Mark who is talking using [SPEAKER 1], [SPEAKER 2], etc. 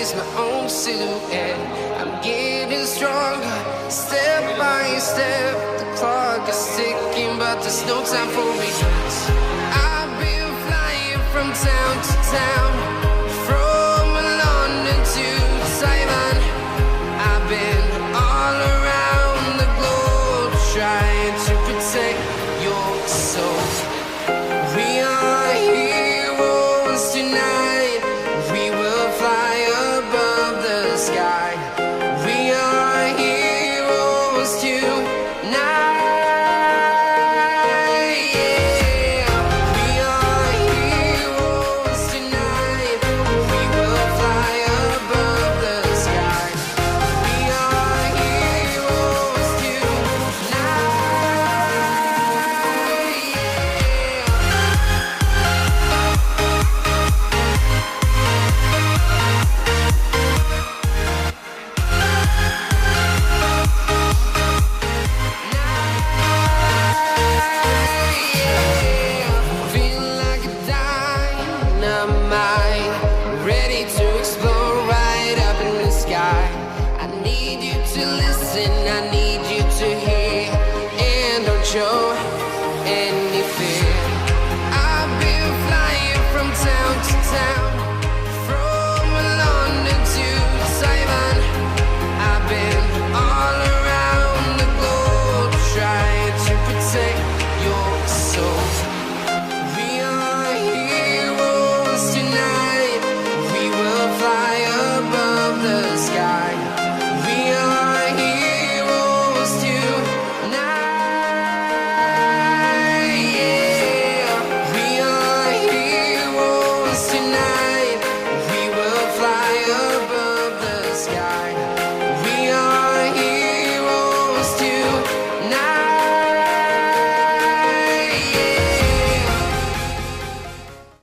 [SPEAKER 1] recognize my own silhouette. I'm getting stronger, step by step. The clock is ticking, but there's no time for regrets. I've been flying from town to town, from London to Taiwan. I've been all around the globe trying to protect your soul. We are heroes tonight. We will fly above the sky. We are heroes tonight. Yeah. We are heroes tonight. We will fly above the sky. We are heroes tonight. Feel like a dynamite, ready to explode right up in the sky. I need you to listen